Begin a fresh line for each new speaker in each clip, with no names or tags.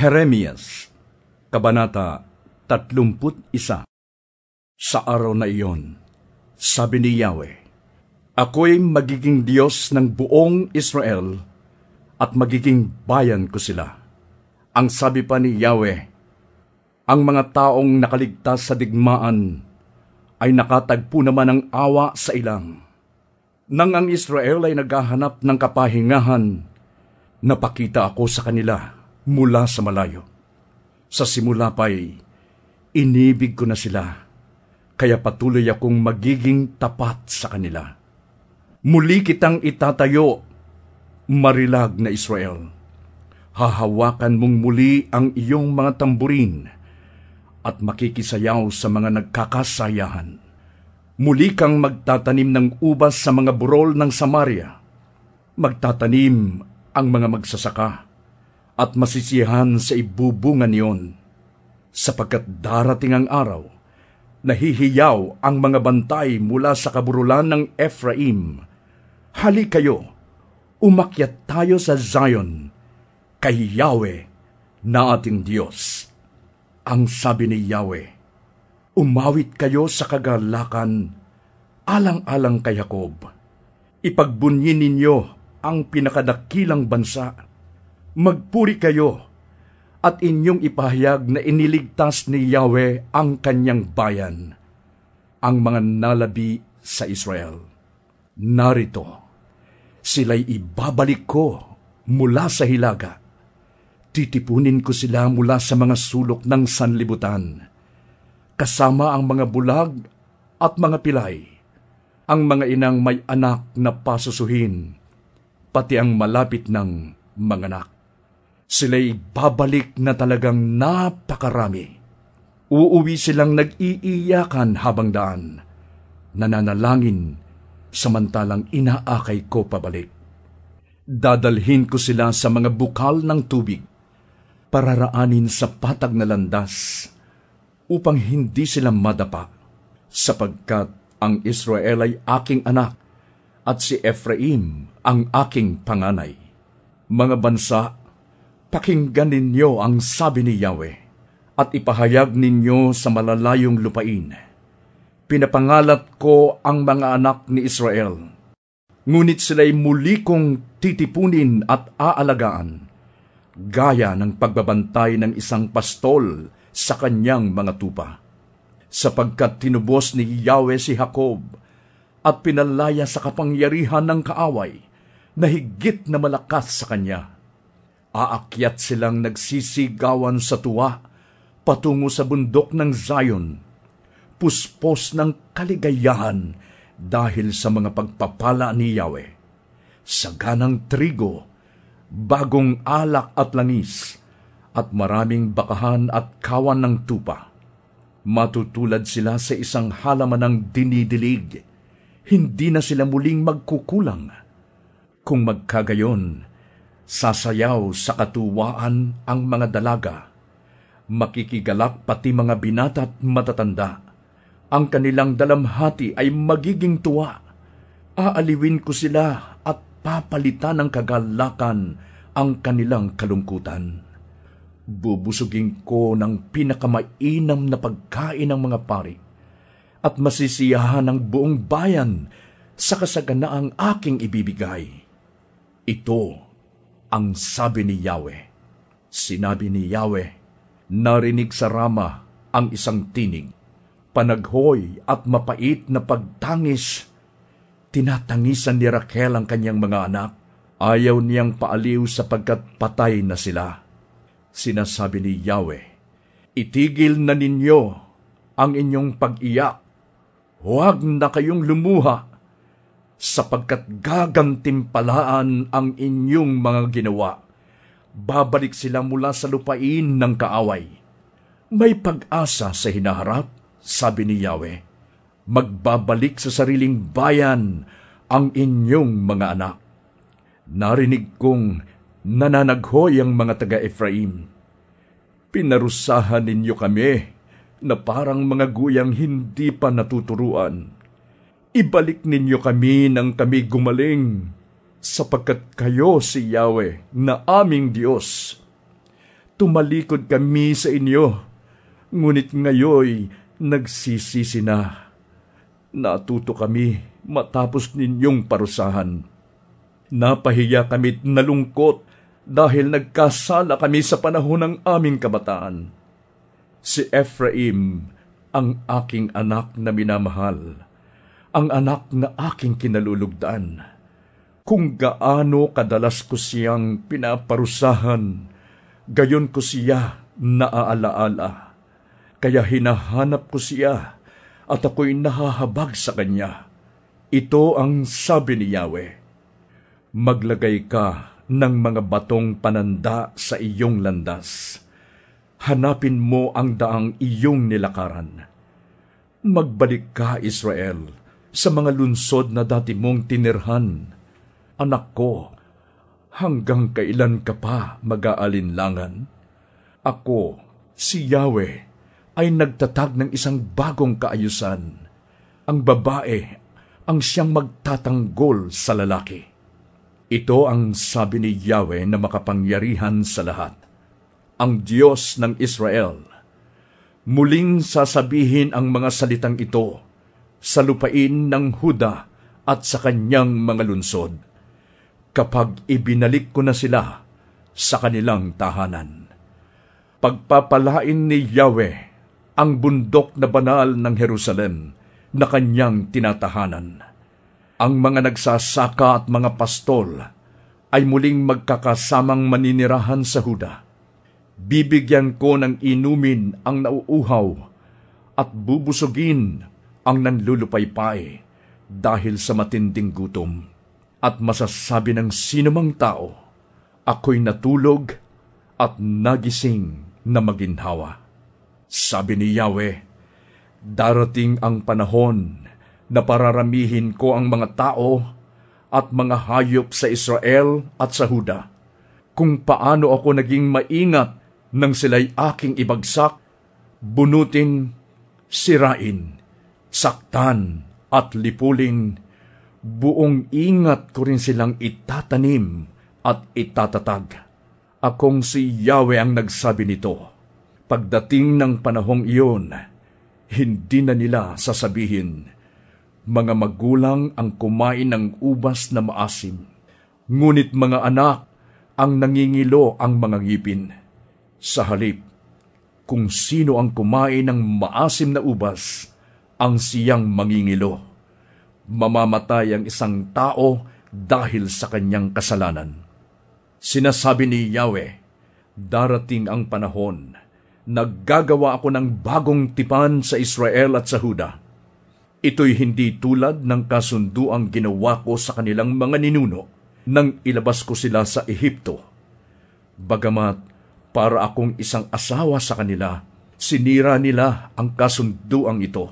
Jeremias, Kabanata 31. Sa araw na iyon, sabi ni Yahweh, Ako'y magiging Diyos ng buong Israel at magiging bayan ko sila. Ang sabi pa ni Yahweh, ang mga taong nakaligtas sa digmaan ay nakatagpo naman ng awa sa ilang. Nang ang Israel ay naghahanap ng kapahingahan, napakita ako sa kanila mula sa malayo. Sa simula pa'y inibig ko na sila, kaya patuloy akong magiging tapat sa kanila. Muli kitang itatayo, marilag na Israel. Hahawakan mong muli ang iyong mga tamburin at makikisayaw sa mga nagkakasayahan. Muli kang magtatanim ng ubas sa mga burol ng Samaria. Magtatanim ang mga magsasaka at masisiyahan sa ibubungan niyon, sapagkat darating ang araw, nahihiyaw ang mga bantay mula sa kaburulan ng Ephraim. Hali kayo, umakyat tayo sa Zion, kay Yahweh na ating Diyos. Ang sabi ni Yahweh, umawit kayo sa kagalakan, alang-alang kay Jacob. Ipagbunyin ninyo ang pinakadakilang bansa. Magpuri kayo at inyong ipahayag na iniligtas ni Yahweh ang kanyang bayan, ang mga nalabi sa Israel. Narito, sila'y ibabalik ko mula sa hilaga. Titipunin ko sila mula sa mga sulok ng sanlibutan, kasama ang mga bulag at mga pilay, ang mga inang may anak na pasusuhin, pati ang malapit ng manganak. Sila'y babalik na talagang napakarami. Uuwi silang nag-iiyakan habang daan, nananalangin samantalang inaakay ko pabalik. Dadalhin ko sila sa mga bukal ng tubig, pararaanin sa patag na landas, upang hindi sila madapa, sapagkat ang Israel ay aking anak, at si Ephraim ang aking panganay. Mga bansa, pakinggan ninyo ang sabi ni Yahweh, at ipahayag ninyo sa malalayong lupain. Pinapangalat ko ang mga anak ni Israel, ngunit sila'y muli kong titipunin at aalagaan, gaya ng pagbabantay ng isang pastol sa kanyang mga tupa. Sapagkat tinubos ni Yahweh si Jacob, at pinalaya sa kapangyarihan ng kaaway, na higit na malakas sa kanya. Aakyat silang nagsisigawan sa tuwa, patungo sa bundok ng Zion, puspos ng kaligayahan dahil sa mga pagpapala ni Yahweh. Saganang trigo, bagong alak at langis, at maraming bakahan at kawan ng tupa. Matutulad sila sa isang halaman ng dinidilig, hindi na sila muling magkukulang. Kung magkagayon, sasayaw sa katuwaan ang mga dalaga, makikigalak pati mga binata at matatanda. Ang kanilang dalamhati ay magiging tuwa. Aaliwin ko sila at papalitan ng kagalakan ang kanilang kalungkutan. Bubusugin ko ng pinakamainam na pagkain ng mga pari, at masisiyahan ang buong bayan sa kasaganaang aking ibibigay. Ito ang sabi ni Yahweh. Sinabi ni Yahweh, narinig sa Rama ang isang tinig, panaghoy at mapait na pagtangis. Tinatangisan ni Raquel ang kanyang mga anak. Ayaw niyang paaliw sapagkat patay na sila. Sinasabi ni Yahweh, itigil na ninyo ang inyong pag-iyak. Huwag na kayong lumuha, sapagkat gagantimpalaan ang inyong mga ginawa. Babalik sila mula sa lupain ng kaaway. May pag-asa sa hinaharap, sabi ni Yahweh. Magbabalik sa sariling bayan ang inyong mga anak. Narinig kong nananaghoy ang mga taga-Ephraim. Pinarusahan ninyo kami na parang mga guyang hindi pa natuturuan. Ibalik ninyo kami nang kami gumaling, sapagkat kayo si Yahweh na aming Diyos. tumalikod kami sa inyo, ngunit ngayoy nagsisisi na. Natuto kami matapos ninyong parusahan. Napahiya kami't nalungkot dahil nagkasala kami sa panahon ng aming kabataan. Si Ephraim ang aking anak na minamahal, ang anak na aking kinalulugdan. Kung gaano kadalas ko siyang pinaparusahan, gayon ko siya naaalaala. Kaya hinahanap ko siya at ako'y nahahabag sa kanya. Ito ang sabi ni Yahweh: Maglagay ka ng mga batong pananda sa iyong landas. Hanapin mo ang daang iyong nilakaran. Magbalik ka, Israel, sa mga lunsod na dati mong tinirhan. Anak ko, hanggang kailan ka pa mag-aalinlangan? Ako, si Yahweh, ay nagtatag ng isang bagong kaayusan. Ang babae ang siyang magtatanggol sa lalaki. Ito ang sabi ni Yahweh na makapangyarihan sa lahat, ang Diyos ng Israel. Muling sasabihin ang mga salitang ito sa lupain ng Huda at sa kanyang mga lunsod, kapag ibinalik ko na sila sa kanilang tahanan. Pagpapalain ni Yahweh ang bundok na banal ng Jerusalem na kanyang tinatahanan. Ang mga nagsasaka at mga pastol ay muling magkakasamang maninirahan sa Huda. Bibigyan ko ng inumin ang nauuhaw at bubusugin ang nanlulupaypay dahil sa matinding gutom. At masasabi ng sinumang tao, ako'y natulog at nagising na maginhawa. Sabi ni Yahweh, darating ang panahon na pararamihin ko ang mga tao at mga hayop sa Israel at sa Huda, kung paano ako naging maingat nang sila'y aking ibagsak, bunutin, sirain, saktan at lipuling. Buong ingat ko rin silang itatanim at itatatag. Akong si Yahweh ang nagsabi nito. Pagdating ng panahong iyon, hindi na nila sasabihin, mga magulang ang kumain ng ubas na maasim, ngunit mga anak ang nangingilo ang mga ngipin. Sa halip, kung sino ang kumain ng maasim na ubas, ang siyang mangingilo. Mamamatay ang isang tao dahil sa kanyang kasalanan. Sinasabi ni Yahweh, darating ang panahon, naggagawa ako ng bagong tipan sa Israel at sa Huda. Ito'y hindi tulad ng kasunduang ginawa ko sa kanilang mga ninuno nang ilabas ko sila sa Ehipto. Bagamat para akong isang asawa sa kanila, sinira nila ang kasunduang ito.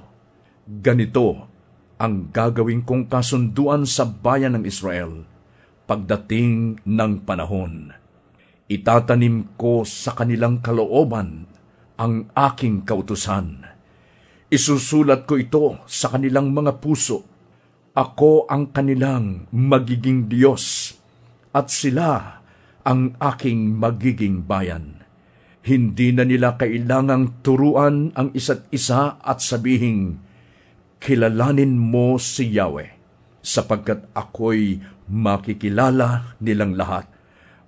Ganito ang gagawin kong kasunduan sa bayan ng Israel pagdating ng panahon. Itatanim ko sa kanilang kalooban ang aking kautusan. Isusulat ko ito sa kanilang mga puso. Ako ang kanilang magiging Diyos at sila ang aking magiging bayan. Hindi na nila kailangang turuan ang isa't isa at sabihing, kilalanin mo si Yahweh, sapagkat ako'y makikilala nilang lahat,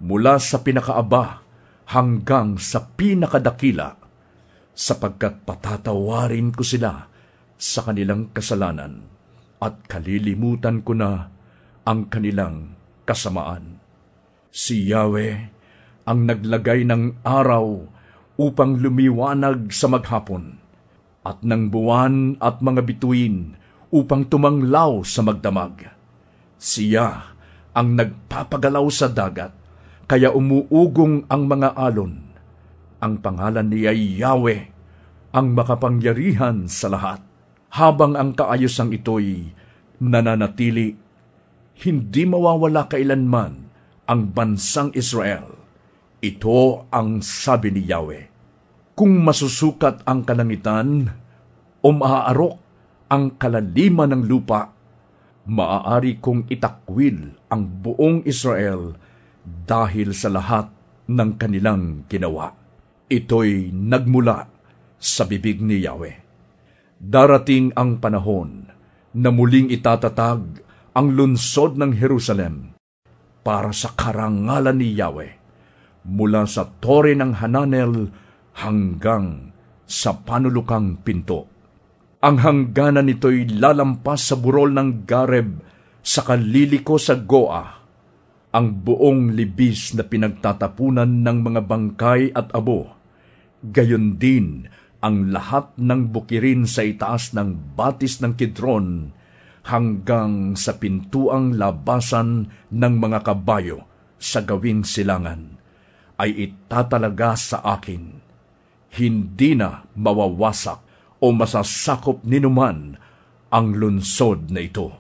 mula sa pinakaaba hanggang sa pinakadakila, sapagkat patatawarin ko sila sa kanilang kasalanan at kalilimutan ko na ang kanilang kasamaan. Si Yahweh ang naglagay ng araw upang lumiwanag sa maghapon, at ng buwan at mga bituin upang tumanglaw sa magdamag. Siya ang nagpapagalaw sa dagat, kaya umuugong ang mga alon. Ang pangalan niya ay Yahweh, ang makapangyarihan sa lahat. Habang ang kaayusang ito'y nananatili, hindi mawawala kailanman ang bansang Israel. Ito ang sabi ni Yahweh. Kung masusukat ang kalangitan o maaarok ang kalaliman ng lupa, maaari kong itakwil ang buong Israel dahil sa lahat ng kanilang ginawa. Ito'y nagmula sa bibig ni Yahweh. Darating ang panahon na muling itatatag ang lungsod ng Jerusalem para sa karangalan ni Yahweh, mula sa Tore ng Hananel hanggang sa Panulukang Pinto. Ang hangganan nito'y lalampas sa burol ng Gareb sa kaliliko sa Goa, ang buong libis na pinagtatapunan ng mga bangkay at abo, gayon din ang lahat ng bukirin sa itaas ng batis ng Kidron hanggang sa pintuang labasan ng mga kabayo sa gawing silangan, ay itatalaga sa akin. Hindi na mawawasak o masasakop ninuman ang lungsod na ito.